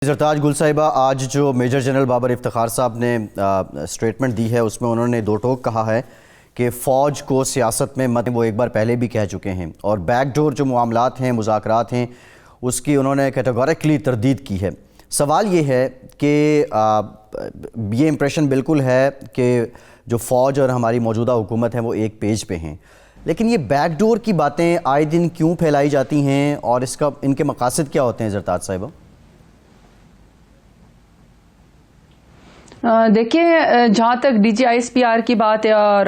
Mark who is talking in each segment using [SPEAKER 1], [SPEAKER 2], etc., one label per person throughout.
[SPEAKER 1] زرتاج گل صاحبہ، آج جو میجر جنرل بابر افتخار صاحب نے سٹیٹمنٹ دی ہے اس میں انہوں نے دو ٹوک کہا ہے کہ فوج کو سیاست میں مت، وہ ایک بار پہلے بھی کہہ چکے ہیں، اور بیک ڈور جو معاملات ہیں، مذاکرات ہیں، اس کی انہوں نے کیٹیگوریکلی تردید کی ہے۔ سوال یہ ہے کہ یہ امپریشن بالکل ہے کہ جو فوج اور ہماری موجودہ حکومت ہے وہ ایک پیج پہ ہیں، لیکن یہ بیک ڈور کی باتیں آئے دن کیوں پھیلائی جاتی ہیں اور ان کے مقاصد کیا ہوتے ہیں زرتاج صاحبہ؟
[SPEAKER 2] دیکھیں، جہاں تک D G I S P R کی بات ہے، اور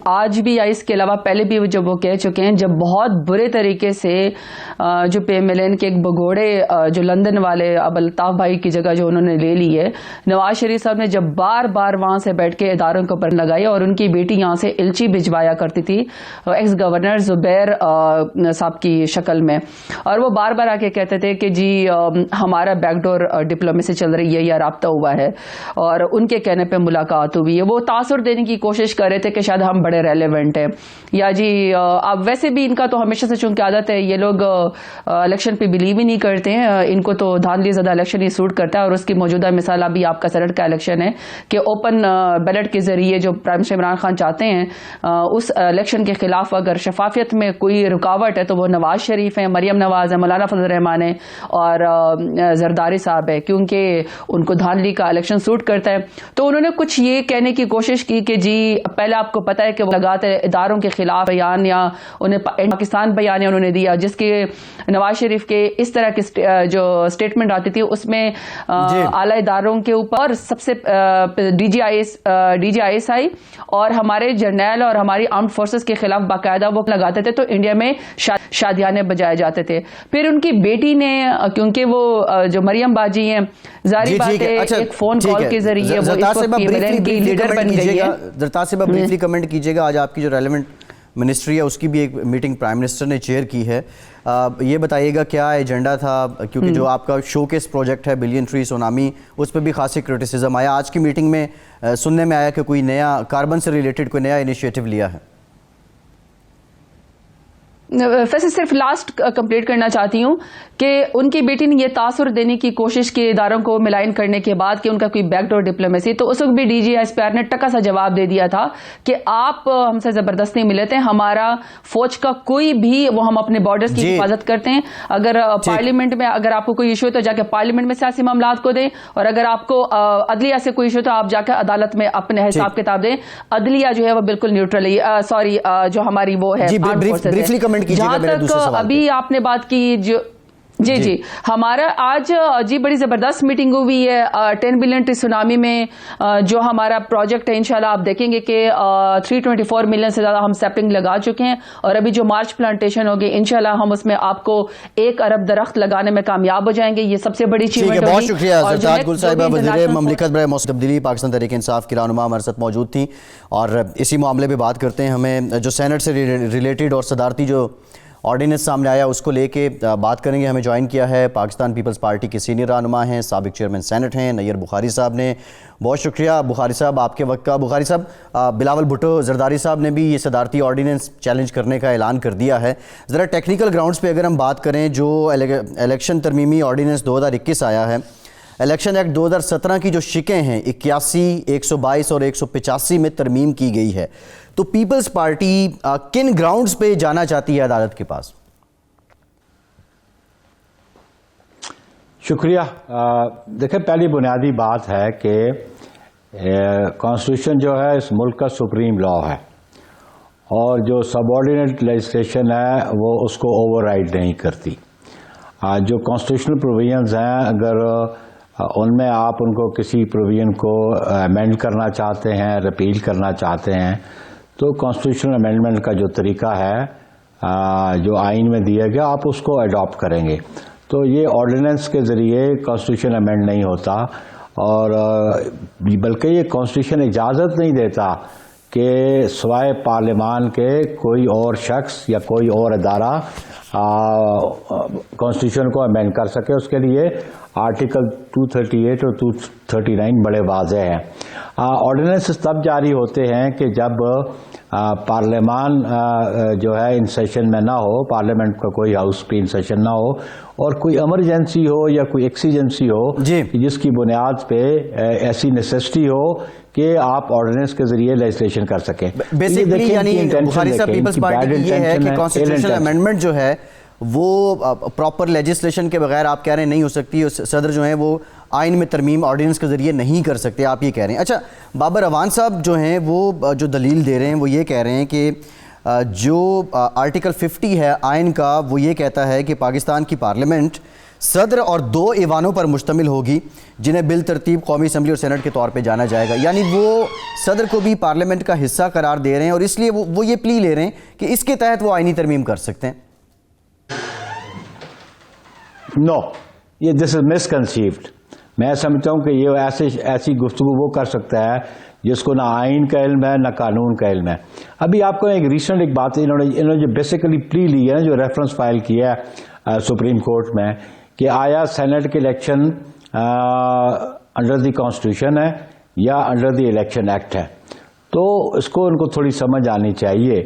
[SPEAKER 2] آج بھی اس کے علاوہ پہلے بھی جب وہ کہہ چکے ہیں، جب بہت برے طریقے سے جو پی ایم ایل این کے ایک بگوڑے جو لندن والے اب الطاف بھائی کی جگہ جو انہوں نے لے لی ہے، نواز شریف صاحب نے جب بار بار وہاں سے بیٹھ کے اداروں کے اوپر لگائی، اور ان کی بیٹی یہاں سے الچی بھجوایا کرتی تھی ایکس گورنر زبیر صاحب کی شکل میں، اور وہ بار بار آ کے کہتے تھے کہ جی ہمارا بیک ڈور ڈپلومیسی چل رہی ہے یا رابطہ ہوا ہے، اور ان کے کہنے پہ ملاقات ہوئی ہے۔ وہ تاثر دینے کی کوشش کر رہے تھے کہ شاید ہم بڑے ریلیونٹ ہیں، یا جی اب ویسے بھی ان کا تو ہمیشہ سے چونکہ عادت ہے، یہ لوگ الیکشن پہ بلیو ہی نہیں کرتے ہیں، ان کو تو دھاندلی زدہ الیکشن ہی سوٹ کرتا ہے، اور اس کی موجودہ مثال ابھی آپ کا سینٹ کا الیکشن ہے کہ اوپن بیلٹ کے ذریعے جو پرائم منسٹر عمران خان چاہتے ہیں، اس الیکشن کے خلاف اگر شفافیت میں کوئی رکاوٹ ہے تو وہ نواز شریف ہیں، مریم نواز ہے، مولانا فضل الرحمان ہے، اور زرداری صاحب ہے، کیونکہ ان کو دھاندلی کا الیکشن سوٹ کرتا ہے۔ تو انہوں نے کچھ یہ کہنے کی کوشش کی کہ جی پہلے آپ کو پتا ہے کہ وہ لگاتے اداروں کے خلاف بیان، یا انہیں پاکستان بیان انہوں نے دیا، جس کے نواز شریف کے اس طرح کی جو سٹیٹمنٹ آتی تھی اس میں اعلی اداروں کے اوپر سب سے D G I S I اور ہمارے جرنیل اور ہماری آرمڈ فورسز کے خلاف باقاعدہ وہ لگاتے تھے، تو انڈیا میں شادیانے بجائے جاتے تھے۔ پھر ان کی بیٹی نے، کیونکہ وہ جو مریم باجی ہیں، ظاہری بات ہے ایک فون کال کے ذریعے وہ اس وقت کی لیڈر بن گئی ہے۔
[SPEAKER 1] زرتاج صاحبہ بریفلی کمنٹ کیجئے گا، آج آپ کی جو ریلیونٹ منسٹری ہے اس کی بھی ایک میٹنگ پرائم منسٹر نے چیئر کی ہے، یہ بتائیے گا کیا ایجنڈا تھا، کیونکہ جو آپ کا شو کیس پروجیکٹ ہے بلین ٹری سونامی، اس پہ بھی خاصی کرٹیسزم آیا، آج کی میٹنگ میں سننے میں آیا کہ کوئی نیا کاربن سے ریلیٹڈ کوئی نیا انیشیٹو لیا ہے؟
[SPEAKER 2] ویسے صرف لاسٹ کمپلیٹ کرنا چاہتی ہوں کہ ان کی بیٹی نے یہ تاثر دینے کی کوشش کی اداروں کو ملائن کرنے کے بعد کہ ان کا کوئی بیک ڈور ڈپلومیسی، تو اس وقت بھی D G S P R نے ٹکا سا جواب دے دیا تھا کہ آپ ہم سے زبردستی ملے تھے، ہمارا فوج کا کوئی بھی، وہ ہم اپنے بارڈرز کی حفاظت کرتے ہیں، اگر پارلیمنٹ میں اگر آپ کو کوئی ایشو ہے تو جا کے پارلیمنٹ میں سیاسی معاملات کو دیں، اور اگر آپ کو عدلیہ سے کوئی ایشو تو آپ جا کے عدالت میں اپنے حساب کتاب دیں، عدلیہ جو ہے وہ بالکل نیوٹرل ہے، سوری جو ہماری وہ ہے جہاں تک ابھی آپ نے بات کی جو جی ہمارا آج بڑی زبردست میٹنگ ہوئی ہے 10 بلین ٹری سونامی میں، جو ہمارا پروجیکٹ ہے انشاءاللہ آپ دیکھیں گے کہ 324 ملین سے زیادہ ہم سیپلنگ لگا چکے ہیں، اور ابھی جو مارچ پلانٹیشن ہوگی انشاءاللہ ہم اس میں آپ کو 1 ارب درخت لگانے میں کامیاب ہو جائیں گے، یہ سب سے بڑی اچیومنٹ ہوگی۔
[SPEAKER 1] بہت شکریہ زرتاج گل صاحبہ، وزیر مملکت برائے موسم تبدیلی پاکستان تحریک انصاف کی رہنما ہمارے ساتھ موجود تھیں، اور اسی معاملے پہ بات کرتے ہیں۔ ہمیں جو سینٹ سے ریلیٹڈ اور صدارتی جو آرڈیننس سامنے آیا اس کو لے کے بات کریں گے۔ ہمیں جوائن کیا ہے پاکستان پیپلز پارٹی کے سینئر رہنما ہیں، سابق چیئرمین سینٹ ہیں، نیر بخاری صاحب نے۔ بہت شکریہ بخاری صاحب آپ کے وقت کا۔ بخاری صاحب، بلاول بھٹو زرداری صاحب نے بھی یہ صدارتی آرڈیننس چیلنج کرنے کا اعلان کر دیا ہے، ذرا ٹیکنیکل گراؤنڈز پہ اگر ہم بات کریں، جو الیکشن ترمیمی آرڈیننس 2021 آیا ہے، الیکشن ایکٹ 2017 کی جو شقیں ہیں 81, 122 اور 185 میں ترمیم کی گئی ہے، تو پیپلز پارٹی کن گراؤنڈز پہ جانا چاہتی ہے عدالت کے پاس؟
[SPEAKER 3] شکریہ۔ دیکھیں، پہلی بنیادی بات ہے کہ کانسٹیٹیوشن جو ہے اس ملک کا سپریم لا ہے، اور جو سب آرڈینیٹ لیجسلیشن ہے وہ اس کو اوور رائڈ نہیں کرتی۔ جو کانسٹیٹیوشنل پروویژنز ہیں، اگر ان میں آپ ان کو کسی پروویژن کو امینڈ کرنا چاہتے ہیں، رپیل کرنا چاہتے ہیں، تو کانسٹیٹیوشنل امینڈمنٹ کا جو طریقہ ہے جو آئین میں دیا گیا، آپ اس کو اڈاپٹ کریں گے۔ تو یہ آرڈیننس کے ذریعے کانسٹیٹیوشن امینڈ نہیں ہوتا، اور بلکہ یہ کانسٹیٹیوشن اجازت نہیں دیتا کہ سوائے پارلیمان کے کوئی اور شخص یا کوئی اور ادارہ کانسٹیٹیوشن کو امینڈ کر سکے۔ اس کے لیے آرٹیکل 238 اور 239 بڑے واضح ہیں۔ آرڈیننس تب جاری ہوتے ہیں کہ جب پارلیمان جو ہے ان سیشن میں نہ ہو، پارلیمنٹ کا کوئی ہاؤس بھی ان سیشن نہ ہو، اور کوئی ایمرجنسی ہو یا کوئی ایکسیجنسی ہو جس کی بنیاد پہ ایسی نیسیسٹی ہو کہ آپ آرڈیننس کے ذریعے لیجسلیشن کر سکیں.
[SPEAKER 1] بیسیکلی یعنی بخاری صاحب پیپلز پارٹی کی یہ ہے کہ کانسٹیٹیوشنل امینڈمنٹ جو ہے وہ پراپر لیجسلیشن کے بغیر آپ کہہ رہے ہیں نہیں ہو سکتی، صدر جو ہیں وہ آئین میں ترمیم آرڈیننس کے ذریعے نہیں کر سکتے، آپ یہ کہہ رہے ہیں. اچھا، بابر اعوان صاحب جو ہیں وہ جو دلیل دے رہے ہیں وہ یہ کہہ رہے ہیں کہ جو آرٹیکل 50 ہے آئین کا، وہ یہ کہتا ہے کہ پاکستان کی پارلیمنٹ صدر اور 2 ایوانوں پر مشتمل ہوگی جنہیں بالترتیب قومی اسمبلی اور سینٹ کے طور پہ جانا جائے گا. یعنی وہ صدر کو بھی پارلیمنٹ کا حصہ قرار دے رہے ہیں اور اس لیے وہ یہ پلی لے رہے ہیں کہ اس کے تحت وہ آئینی ترمیم کر سکتے ہیں.
[SPEAKER 3] نو، یہ دس از مس کنسیوڈ. میں سمجھتا ہوں کہ یہ ایسی گفتگو وہ کر سکتا ہے جس کو نہ آئین کا علم ہے نہ قانون کا علم ہے. ابھی آپ کو ایک بات انہوں نے جو بیسیکلی پلی لی ہے، جو ریفرنس فائل کیا ہے سپریم کورٹ میں، کہ آیا سینٹ کے الیکشن انڈر دی کانسٹیٹیوشن ہے یا انڈر دی الیکشن ایکٹ ہے. تو اس کو ان کو تھوڑی سمجھ آنی چاہیے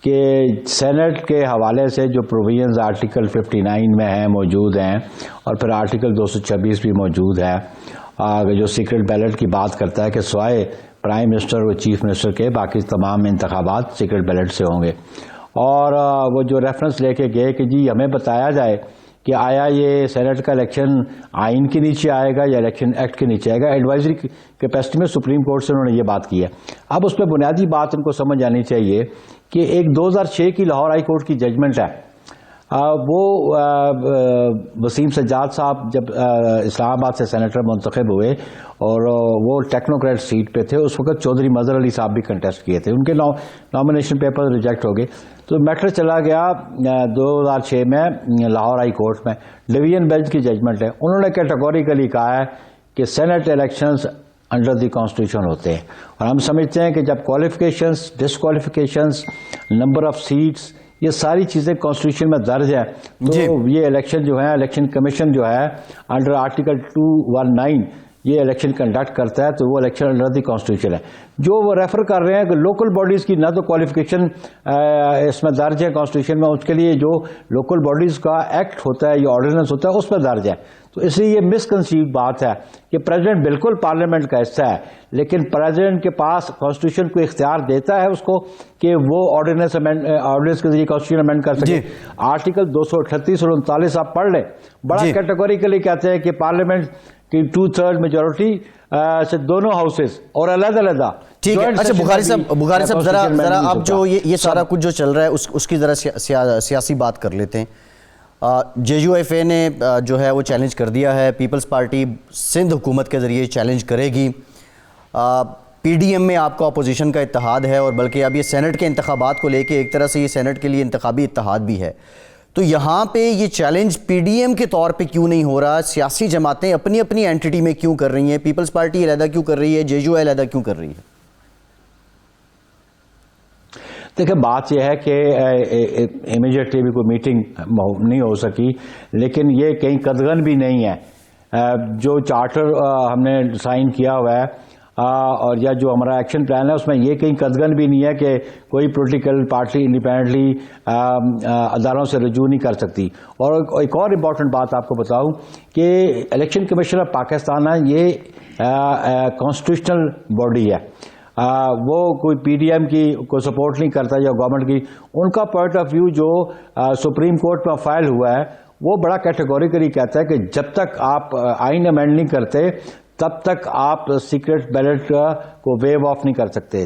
[SPEAKER 3] کہ سینٹ کے حوالے سے جو پروویژنز آرٹیکل 59 میں ہیں موجود ہیں، اور پھر آرٹیکل 226 بھی موجود ہے جو سیکرٹ بیلٹ کی بات کرتا ہے کہ سوائے پرائم منسٹر اور چیف منسٹر کے باقی تمام انتخابات سیکرٹ بیلٹ سے ہوں گے. اور وہ جو ریفرنس لے کے گئے کہ جی ہمیں بتایا جائے کہ آیا یہ سینٹ کا الیکشن آئین کے نیچے آئے گا یا الیکشن ایکٹ کے نیچے آئے گا. ایڈوائزری کیپیسٹی میں سپریم کورٹ سے انہوں نے یہ بات کی ہے. اب اس پہ بنیادی بات ان کو سمجھ آنی چاہیے کہ ایک 2006 کی لاہور ہائی کورٹ کی ججمنٹ ہے. وہ وسیم سجاد صاحب جب اسلام آباد سے سینیٹر منتخب ہوئے اور وہ ٹیکنوکریٹ سیٹ پہ تھے، اس وقت چودھری مظہر علی صاحب بھی کنٹیسٹ کیے تھے، ان کے نامینیشن پیپر ریجیکٹ ہو گئے. تو میٹر چلا گیا 2006 میں لاہور ہائی کورٹ میں، ڈویژن بینچ کی ججمنٹ ہے. انہوں نے کیٹیگوریکلی کہا ہے کہ senate elections under the constitution ہوتے ہیں، اور ہم سمجھتے ہیں کہ جب qualifications, disqualifications, number of seats, یہ ساری چیزیں کانسٹیٹیوشن میں درج ہیں، تو یہ الیکشن جو ہے، الیکشن کمیشن جو ہے انڈر آرٹیکل 219 یہ الیکشن کنڈکٹ کرتا ہے، تو وہ الیکشن انڈر دی کانسٹیٹیوشن ہے. جو وہ ریفر کر رہے ہیں کہ لوکل باڈیز کی نہ تو کوالیفیکیشن اس میں درج ہے کانسٹیٹیوشن میں، اس کے لیے جو لوکل باڈیز کا ایکٹ ہوتا ہے یا آرڈیننس ہوتا ہے اس میں درج ہے. تو اس لیے یہ مس کنسیو بات ہے کہ پریزیڈنٹ بالکل پارلیمنٹ کا حصہ ہے، لیکن پریزیڈنٹ کے پاس کانسٹیٹیوشن کو اختیار دیتا ہے اس کو کہ وہ آرڈیننس کے ذریعے کانسٹیٹیوشن امینڈ کر سکے. آرٹیکل 238 اور 39 آپ پڑھ لیں، بڑا کیٹیگوریکلی کہتے ہیں کہ پارلیمنٹ کی 2/3 میجورٹی سے دونوں ہاؤسز اور علیحدہ علیحدہ.
[SPEAKER 1] ٹھیک ہے. اچھا بخاری صاحب ذرا آپ جو یہ سارا کچھ جو چل رہا ہے اس کی ذرا سیاسی بات کر لیتے ہیں. JUFA نے جو ہے وہ چیلنج کر دیا ہے، پیپلز پارٹی سندھ حکومت کے ذریعے چیلنج کرے گی. PDM میں آپ کا اپوزیشن کا اتحاد ہے، اور بلکہ اب یہ سینٹ کے انتخابات کو لے کے ایک طرح سے یہ سینٹ کے لیے انتخابی اتحاد بھی ہے. تو یہاں پہ یہ چیلنج PDM کے طور پہ کیوں نہیں ہو رہا؟ سیاسی جماعتیں اپنی اپنی اینٹی میں کیوں کر رہی ہیں؟ پیپلز پارٹی علیحدہ کیوں کر رہی ہے؟ JUI علیحدہ کیوں کر رہی ہے؟
[SPEAKER 3] دیکھیں، بات یہ ہے کہ امیجیٹلی بھی کوئی میٹنگ نہیں ہو سکی، لیکن یہ کہیں قدغن بھی نہیں ہے. جو چارٹر ہم نے سائن کیا ہوا ہے اور یا جو ہمارا ایکشن پلان ہے، اس میں یہ کہیں قدغن بھی نہیں ہے کہ کوئی پولیٹیکل پارٹی انڈیپینڈنٹلی اداروں سے رجوع نہیں کر سکتی. اور ایک اور امپورٹنٹ بات آپ کو بتاؤں کہ الیکشن کمیشن آف پاکستان ہے، یہ کانسٹیٹیوشنل باڈی ہے. وہ کوئی PDM کی کوئی سپورٹ نہیں کرتا یا گورنمنٹ کی. ان کا پوائنٹ آف ویو جو سپریم کورٹ میں فائل ہوا ہے وہ بڑا کیٹیگوریکلی کہتا ہے کہ جب تک آپ آئین امینڈ نہیں کرتے تب تک آپ سیکرٹ بیلٹ کو ویو آف نہیں کر سکتے.